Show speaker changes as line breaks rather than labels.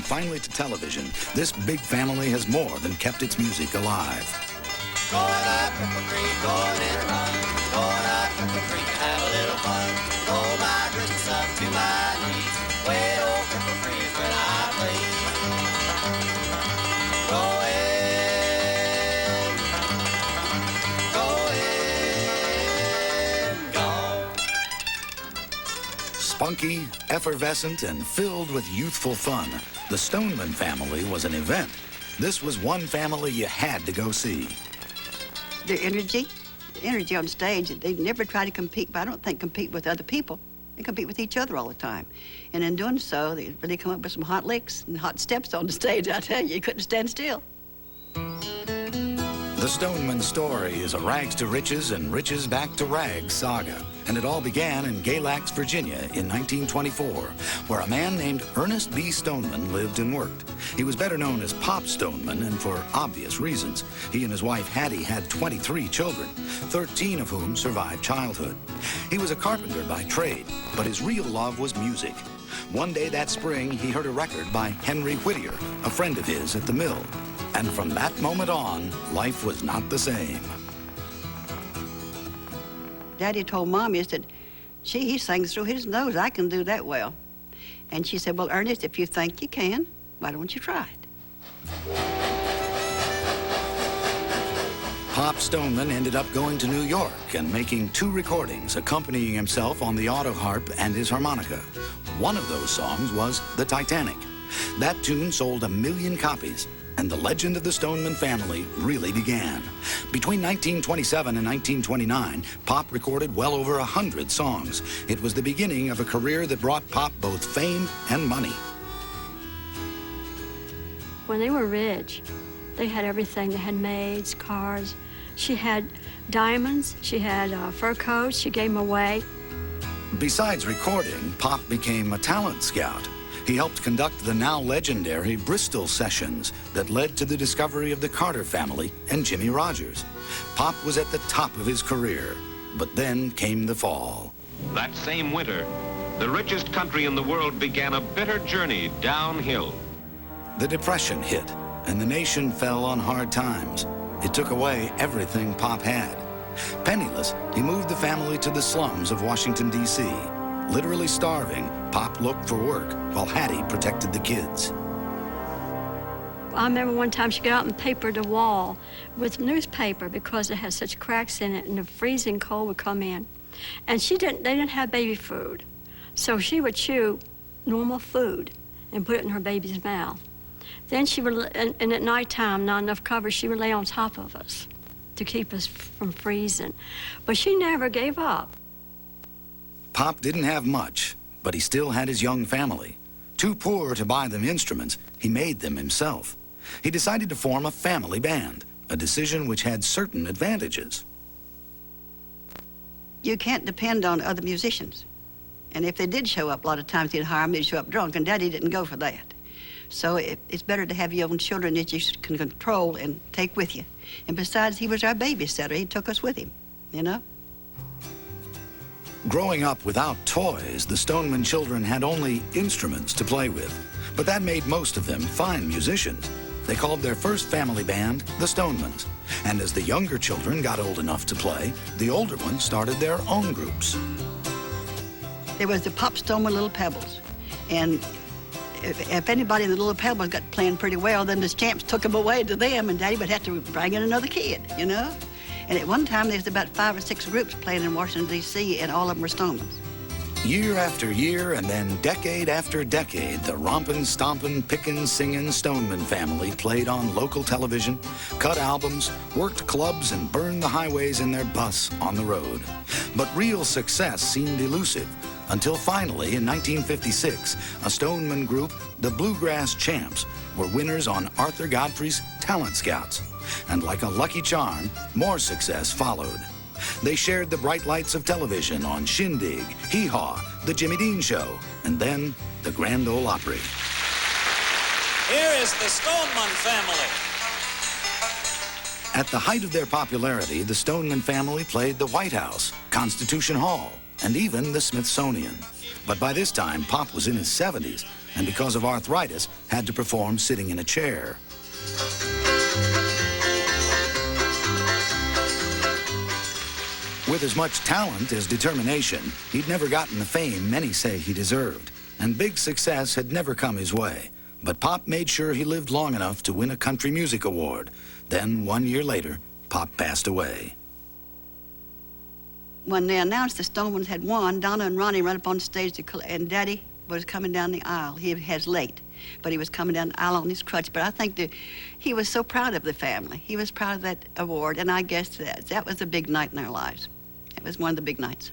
finally to television, this big family has more than kept its music alive.
Going up Cripple Creek, going in a run. Going up Cripple Creek to have a little fun. Roll my Christmas up to my knees. Way old Cripple Creek is when I please.
Spunky, effervescent, and filled with youthful fun, the Stoneman family was an event. This was one family you had to go see.
The energy on stage, they never try to compete, but I don't think compete with other people. They compete with each other all the time. And in doing so, they really come up with some hot licks and hot steps on the stage. I tell you couldn't stand still.
The Stoneman story is a rags to riches and riches back to rags saga. And it all began in Galax, Virginia in 1924, where a man named Ernest B. Stoneman lived and worked. He was better known as Pop Stoneman, and for obvious reasons. He and his wife Hattie had 23 children, 13 of whom survived childhood. He was a carpenter by trade, but his real love was music. One day that spring, he heard a record by Henry Whittier, a friend of his at the mill. And from that moment on, life was not the same.
Daddy told Mommy, said, he sings through his nose. I can do that well. And she said, well, Ernest, if you think you can, why don't you try it?
Pop Stoneman ended up going to New York and making 2 recordings, accompanying himself on the auto harp and his harmonica. One of those songs was The Titanic. That tune sold 1 million copies. And the legend of the Stoneman family really began. Between 1927 and 1929, Pop recorded well over 100 songs. It was the beginning of a career that brought Pop both fame and money.
When they were rich, they had everything. They had maids, cars. She had diamonds. She had fur coats. She gave them away.
Besides recording, Pop became a talent scout. He helped conduct the now legendary Bristol sessions that led to the discovery of the Carter family and Jimmie Rodgers. Pop was at the top of his career, but then came the fall.
That same winter, the richest country in the world began a bitter journey downhill.
The Depression hit, and the nation fell on hard times. It took away everything Pop had. Penniless, he moved the family to the slums of Washington, D.C. Literally starving, Pop looked for work while Hattie protected the kids.
I remember one time she got out and papered a wall with newspaper because it had such cracks in it and the freezing cold would come in. And they didn't have baby food. So she would chew normal food and put it in her baby's mouth. Then she would, and at nighttime, not enough cover, she would lay on top of us to keep us from freezing. But she never gave up.
Pop didn't have much, but he still had his young family. Too poor to buy them instruments, he made them himself. He decided to form a family band, a decision which had certain advantages.
You can't depend on other musicians. And if they did show up, a lot of times they'd hire them, they'd show up drunk, and Daddy didn't go for that. So it's better to have your own children that you can control and take with you. And besides, he was our babysitter. He took us with him, you know?
Growing up without toys, the Stoneman children had only instruments to play with. But that made most of them fine musicians. They called their first family band the Stonemans. And as the younger children got old enough to play, the older ones started their own groups.
There was the Pop Stoneman Little Pebbles. And if anybody in the Little Pebbles got playing pretty well, then the champs took them away to them, and Daddy would have to bring in another kid, you know? And at one time, there was about 5 or 6 groups playing in Washington, D.C., and all of them were Stonemans.
Year after year, and then decade after decade, the rompin', stompin', pickin', singin' Stoneman family played on local television, cut albums, worked clubs, and burned the highways in their bus on the road. But real success seemed elusive, until finally, in 1956, a Stoneman group, the Bluegrass Champs, were winners on Arthur Godfrey's Talent Scouts. And like a lucky charm, more success followed. They shared the bright lights of television on Shindig, Hee Haw, The Jimmy Dean Show, and then the Grand Ole Opry.
Here is the Stoneman family.
At the height of their popularity, the Stoneman family played the White House, Constitution Hall, and even the Smithsonian. But by this time, Pop was in his 70s, and because of arthritis, had to perform sitting in a chair. With as much talent as determination, he'd never gotten the fame many say he deserved, and big success had never come his way. But Pop made sure he lived long enough to win a country music award. Then, 1 year later, Pop passed away.
When they announced the Stonemans had won, Donna and Ronnie ran up on stage and Daddy was coming down the aisle. He was late, but he was coming down the aisle on his crutch. But I think he was so proud of the family. He was proud of that award, and I guess that was a big night in their lives. It was one of the big nights.